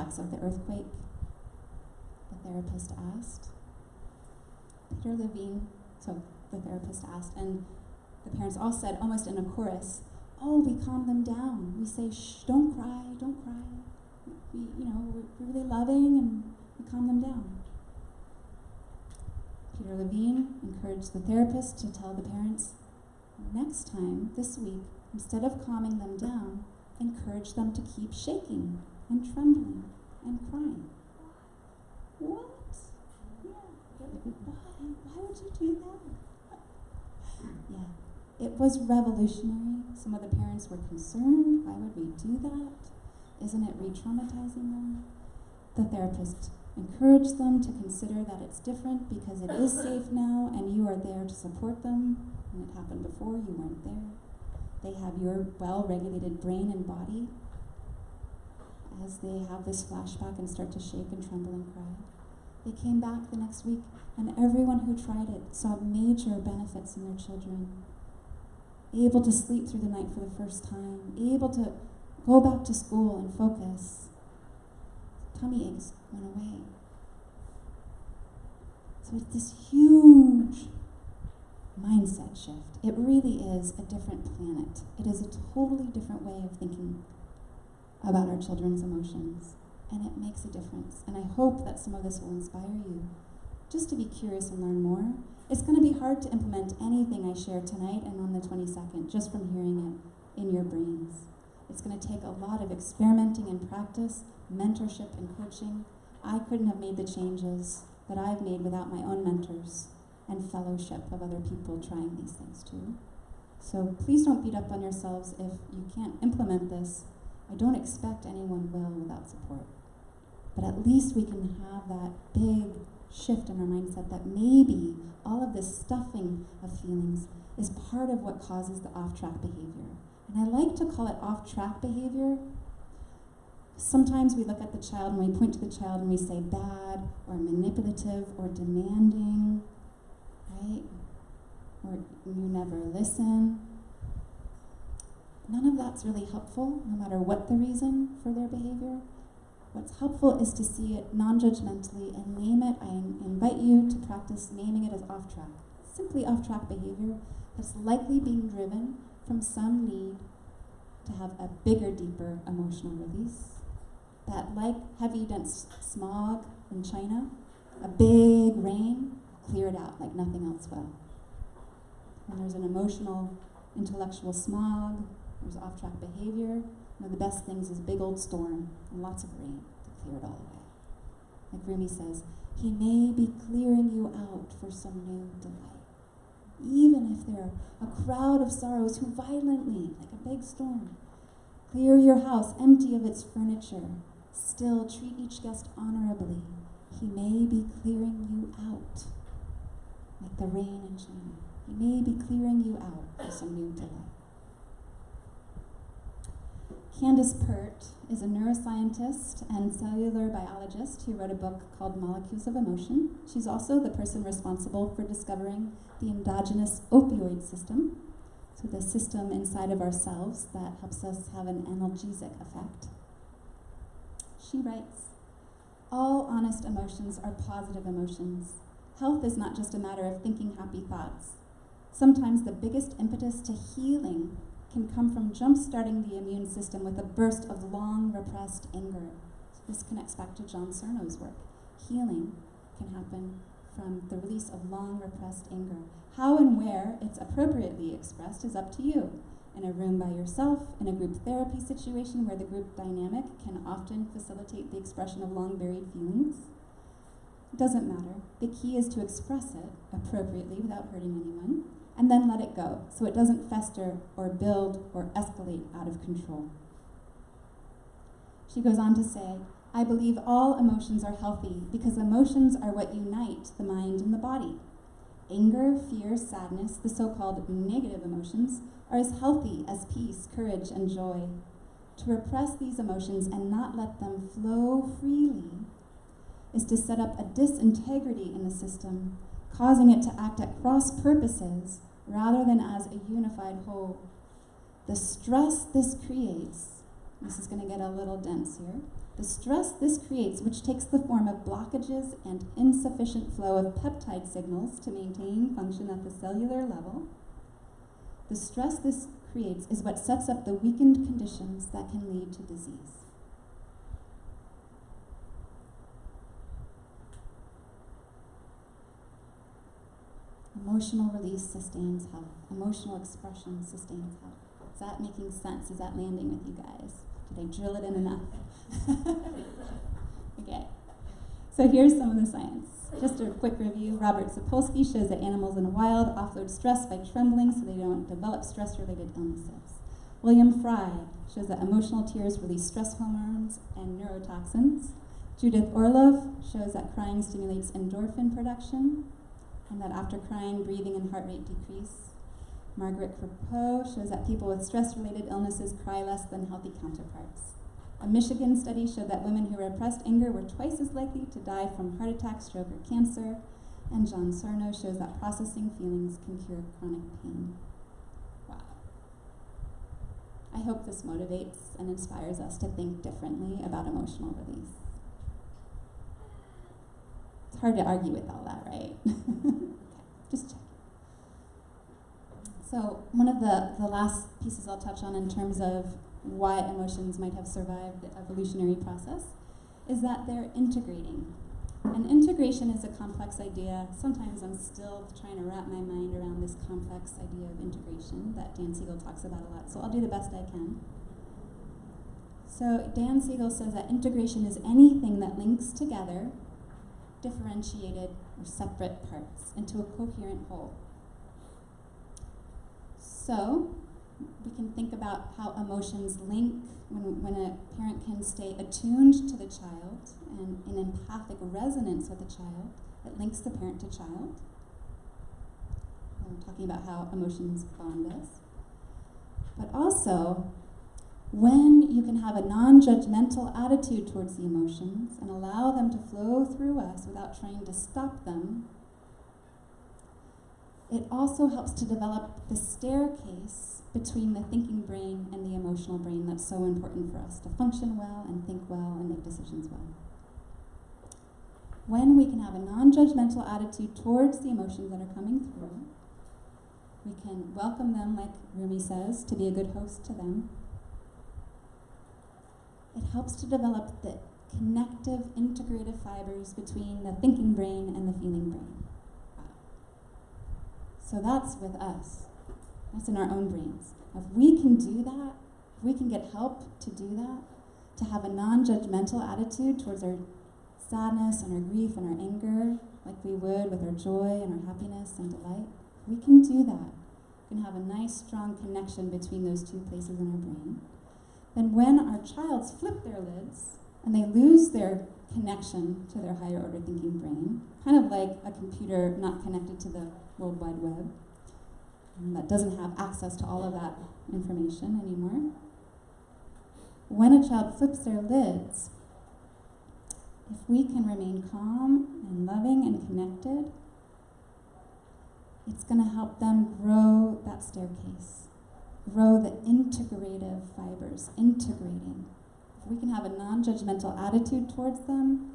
flashbacks of the earthquake, the therapist asked. Peter Levine, so the therapist asked, and the parents all said, almost in a chorus, oh, we calm them down. We say, shh, don't cry, don't cry. We're really loving, and we calm them down. Peter Levine encouraged the therapist to tell the parents, next time, this week, instead of calming them down, encourage them to keep shaking and trembling and crying. What? Yeah. Why would you do that? Yeah. It was revolutionary. Some of the parents were concerned. Why would we do that? Isn't it re-traumatizing them? The therapist encouraged them to consider that it's different because it is safe now and you are there to support them. When it happened before, you weren't there. They have your well-regulated brain and body as they have this flashback and start to shake and tremble and cry. They came back the next week, and everyone who tried it saw major benefits in their children. Able to sleep through the night for the first time, able to go back to school and focus. Tummy aches went away. So it's this huge mindset shift. It really is a different planet. It is a totally different way of thinking about our children's emotions, and it makes a difference. And I hope that some of this will inspire you just to be curious and learn more. It's going to be hard to implement anything I share tonight and on the 22nd just from hearing it in your brains. It's going to take a lot of experimenting and practice, mentorship and coaching. I couldn't have made the changes that I've made without my own mentors and fellowship of other people trying these things too. So please don't beat up on yourselves if you can't implement this. I don't expect anyone will without support. But at least we can have that big shift in our mindset that maybe all of this stuffing of feelings is part of what causes the off-track behavior. And I like to call it off-track behavior. Sometimes we look at the child and we point to the child and we say bad or manipulative or demanding, right? Or you never listen. None of that's really helpful, no matter what the reason for their behavior. What's helpful is to see it non-judgmentally and name it. I invite you to practice naming it as off-track. Simply off-track behavior that's likely being driven from some need to have a bigger, deeper emotional release. That, like heavy, dense smog in China, a big rain will clear it out like nothing else will. When there's an emotional, intellectual smog, there's off-track behavior. One of the best things is a big old storm and lots of rain to clear it all away. Like Rumi says, he may be clearing you out for some new delight. Even if there are a crowd of sorrows who violently, like a big storm, clear your house empty of its furniture, still treat each guest honorably. He may be clearing you out, like the rain in China. He may be clearing you out for some new delight. Candace Pert is a neuroscientist and cellular biologist who wrote a book called Molecules of Emotion. She's also the person responsible for discovering the endogenous opioid system, so the system inside of ourselves that helps us have an analgesic effect. She writes, all honest emotions are positive emotions. Health is not just a matter of thinking happy thoughts. Sometimes the biggest impetus to healing can come from jump-starting the immune system with a burst of long repressed anger. So this connects back to John Sarno's work. Healing can happen from the release of long repressed anger. How and where it's appropriately expressed is up to you. In a room by yourself, in a group therapy situation where the group dynamic can often facilitate the expression of long buried feelings. It doesn't matter. The key is to express it appropriately without hurting anyone, and then let it go, so it doesn't fester or build or escalate out of control. She goes on to say, I believe all emotions are healthy because emotions are what unite the mind and the body. Anger, fear, sadness, the so-called negative emotions, are as healthy as peace, courage, and joy. To repress these emotions and not let them flow freely is to set up a disintegrity in the system, causing it to act at cross purposes rather than as a unified whole. The stress this creates, this is going to get a little dense here, The stress this creates, which takes the form of blockages and insufficient flow of peptide signals to maintain function at the cellular level, the stress this creates is what sets up the weakened conditions that can lead to disease. Emotional release sustains health. Emotional expression sustains health. Is that making sense? Is that landing with you guys? Did I drill it in enough? Okay. So here's some of the science. Just a quick review. Robert Sapolsky shows that animals in the wild offload stress by trembling so they don't develop stress-related illnesses. William Fry shows that emotional tears release stress hormones and neurotoxins. Judith Orlov shows that crying stimulates endorphin production, and that after crying, breathing and heart rate decrease. Margaret Crepeau shows that people with stress-related illnesses cry less than healthy counterparts. A Michigan study showed that women who repressed anger were twice as likely to die from heart attack, stroke, or cancer. And John Sarno shows that processing feelings can cure chronic pain. Wow. I hope this motivates and inspires us to think differently about emotional release. It's hard to argue with all that, right? Okay, just check. So one of the last pieces I'll touch on in terms of why emotions might have survived the evolutionary process is that they're integrating. And integration is a complex idea. Sometimes I'm still trying to wrap my mind around this complex idea of integration that Dan Siegel talks about a lot, so I'll do the best I can. So Dan Siegel says that integration is anything that links together differentiated or separate parts into a coherent whole. So we can think about how emotions link when a parent can stay attuned to the child and in empathic resonance with the child. It links the parent to child. We're talking about how emotions bond us. But also, when you can have a non-judgmental attitude towards the emotions and allow them to flow through us without trying to stop them, it also helps to develop the staircase between the thinking brain and the emotional brain that's so important for us to function well and think well and make decisions well. When we can have a non-judgmental attitude towards the emotions that are coming through, we can welcome them, like Rumi says, to be a good host to them. It helps to develop the connective, integrative fibers between the thinking brain and the feeling brain. So that's with us. That's in our own brains. If we can do that, if we can get help to do that, to have a non-judgmental attitude towards our sadness and our grief and our anger, like we would with our joy and our happiness and delight, if we can do that, we can have a nice, strong connection between those two places in our brain. Then when our childs flip their lids and they lose their connection to their higher order thinking brain, kind of like a computer not connected to the World Wide Web, that doesn't have access to all of that information anymore. When a child flips their lids, if we can remain calm and loving and connected, it's going to help them grow that staircase, grow the integrative fibers, integrating. If we can have a non-judgmental attitude towards them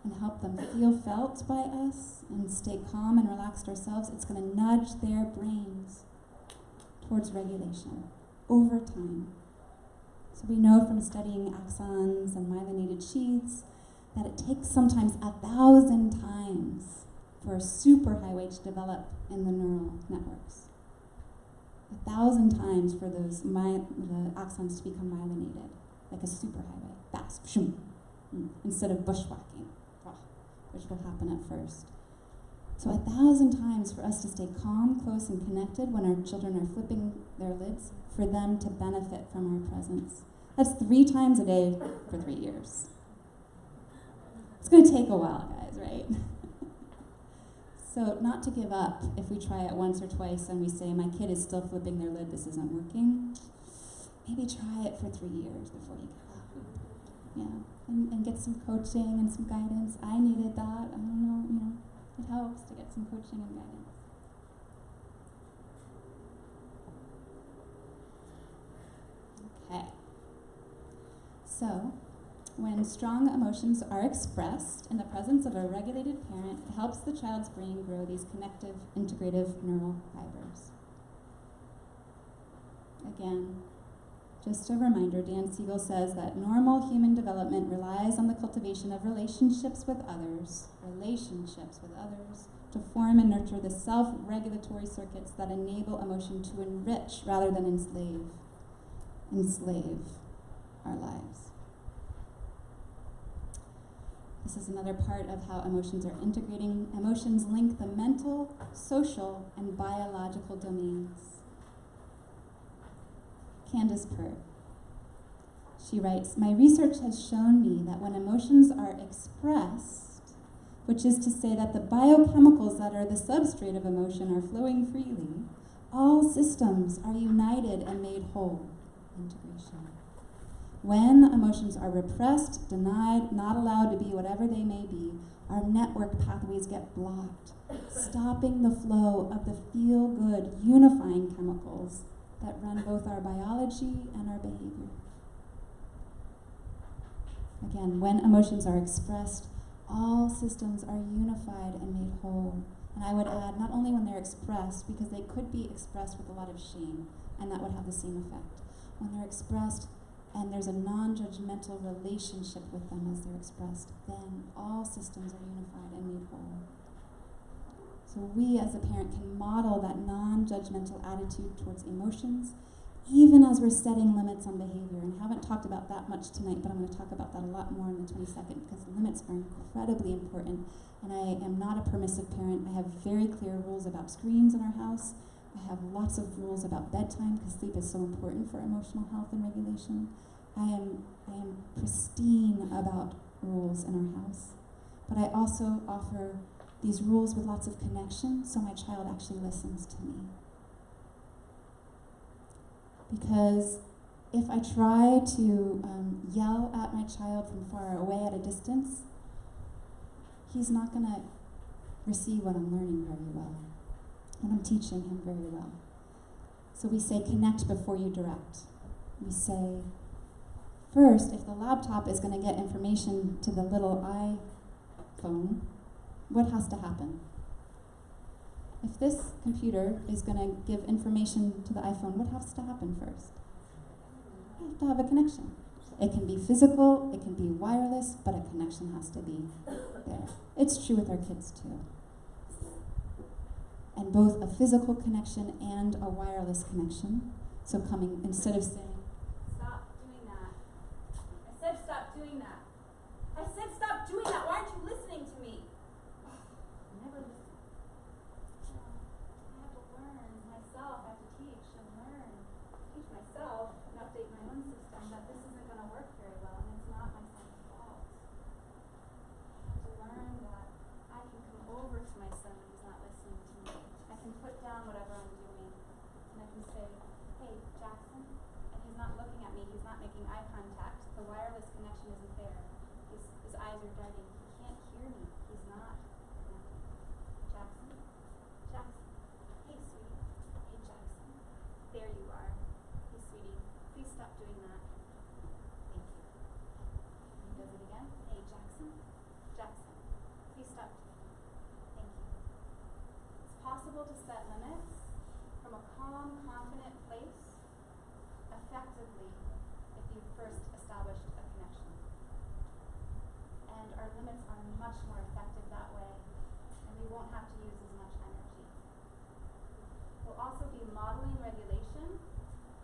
and help them feel felt by us and stay calm and relaxed ourselves, it's going to nudge their brains towards regulation over time. So we know from studying axons and myelinated sheaths that it takes sometimes 1,000 times for a superhighway to develop in the neural networks. 1,000 times for those the axons to become myelinated, like a superhighway, fast, instead of bushwhacking, which will happen at first. So 1,000 times for us to stay calm, close, and connected when our children are flipping their lids, for them to benefit from our presence. That's 3 times a day for 3 years. It's going to take a while, guys, right? So not to give up if we try it once or twice and we say, my kid is still flipping their lid, this isn't working. Maybe try it for 3 years before you give up. Yeah, and get some coaching and some guidance. I needed that. I don't know, it helps to get some coaching and guidance. Okay. So, when strong emotions are expressed in the presence of a regulated parent, it helps the child's brain grow these connective, integrative neural fibers. Again, just a reminder, Dan Siegel says that normal human development relies on the cultivation of relationships with others, to form and nurture the self-regulatory circuits that enable emotion to enrich rather than enslave our lives. This is another part of how emotions are integrating. Emotions link the mental, social, and biological domains. Candace Pert. She writes, "My research has shown me that when emotions are expressed, which is to say that the biochemicals that are the substrate of emotion are flowing freely, all systems are united and made whole." Integration. When emotions are repressed, denied, not allowed to be whatever they may be, our network pathways get blocked, stopping the flow of the feel-good, unifying chemicals that run both our biology and our behavior. Again, when emotions are expressed, all systems are unified and made whole. And I would add, not only when they're expressed, because they could be expressed with a lot of shame, and that would have the same effect. When they're expressed and there's a non-judgmental relationship with them as they're expressed, then all systems are unified and made whole. So we as a parent can model that non-judgmental attitude towards emotions, even as we're setting limits on behavior. And I haven't talked about that much tonight, but I'm going to talk about that a lot more in the 22nd, because limits are incredibly important. And I am not a permissive parent. I have very clear rules about screens in our house. I have lots of rules about bedtime, because sleep is so important for emotional health and regulation. I am pristine about rules in our house. But I also offer these rules with lots of connection, so my child actually listens to me. Because if I try to yell at my child from far away at a distance, he's not going to receive what I'm learning very well, what I'm teaching him very well. So we say, connect before you direct. We say, first, if the laptop is going to get information to the little iPhone, what has to happen? If this computer is going to give information to the iPhone, what has to happen first? You have to have a connection. It can be physical, it can be wireless, but a connection has to be there. It's true with our kids too. And both a physical connection and a wireless connection. So coming, instead of saying, "Stop doing that. I said stop doing that. I said stop doing that. Why aren't you listening to me?" Never listen. I have to learn myself. I have to teach myself and update my own system that this isn't going to work very well, and it's not my son's fault. I have to learn that I can come over to my son when he's not listening to me. I can put down whatever I'm doing, and I can say, "Hey, Jackson," and he's not looking at me, he's not making eye contact, the wireless connection isn't there, his eyes are darting, he can't hear me, he's not connected. Jackson, hey sweetie, hey Jackson, there you are, hey sweetie, please stop doing that, thank you. He does it again, hey Jackson, please stop, thank you. It's possible to set limits from a calm, confident place effectively if you've first established a connection. And our limits are much more effective that way, and we won't have to use as much energy. We'll also be modeling regulation,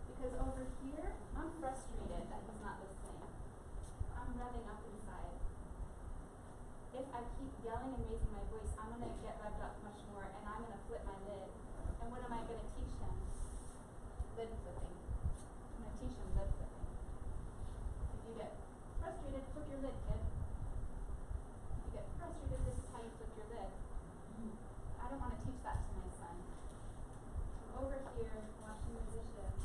because over here, I'm frustrated that he's not listening. I'm revving up inside. If I keep yelling and raising my voice, I'm going to get revved up much more, and I'm going to flip my lid. And what am I going to teach him? Lid flipping. I'm going to teach him lid flipping. If you get frustrated, flip your lid, kid. If you get frustrated, this is how you flip your lid. I don't want to teach that to my son. I'm over here washing the dishes,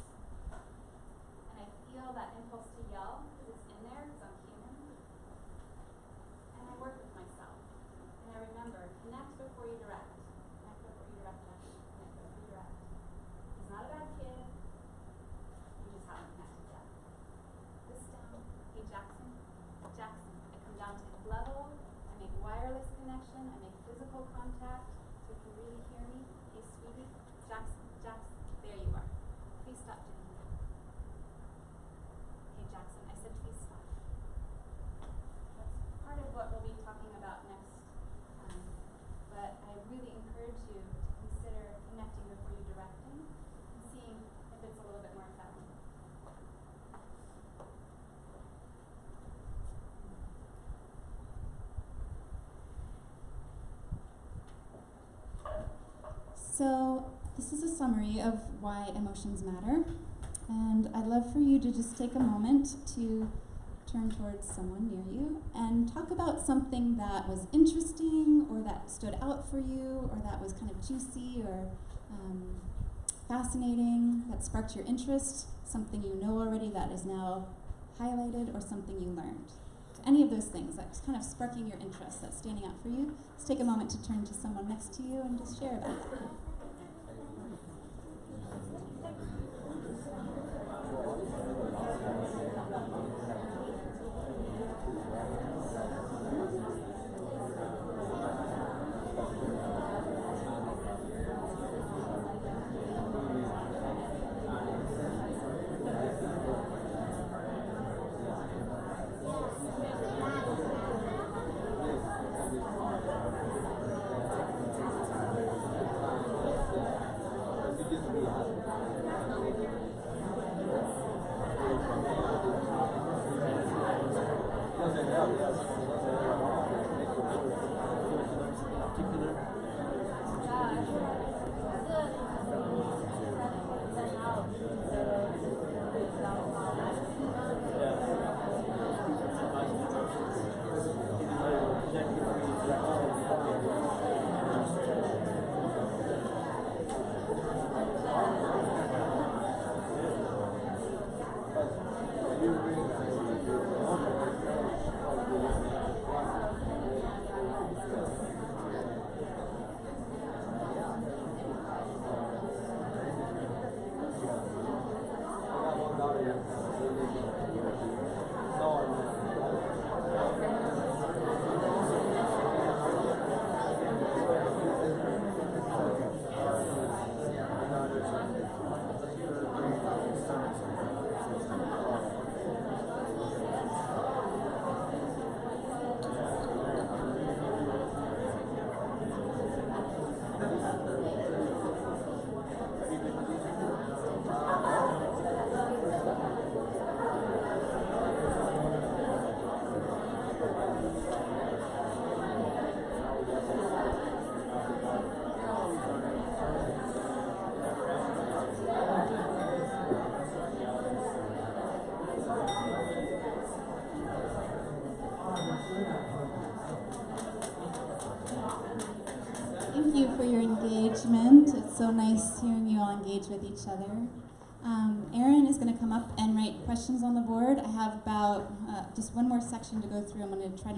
and I feel that impulse to yell, because it's in there, because I'm human. And I work with myself. And I remember, connect before you direct. Connect before you direct, Jackson. Connect before you direct. He's not a bad kid. connection. I make physical contact, so you can really hear me. Hey, sweetie. Jackson, there you are. Please stop doing that. Hey, Jackson, I said please stop. That's part of what we'll be talking about next time. But I really encourage you to consider connecting before you directing and seeing if it's a little bit more effective. So this is a summary of why emotions matter, and I'd love for you to just take a moment to turn towards someone near you and talk about something that was interesting or that stood out for you or that was kind of juicy or fascinating, that sparked your interest, something you know already that is now highlighted, or something you learned. Any of those things that's kind of sparking your interest, that's standing out for you. Just take a moment to turn to someone next to you and just share about that. Thank you for your engagement. It's so nice hearing you all engage with each other. Erin is going to come up and write questions on the board. I have about just one more section to go through. I'm going to try to make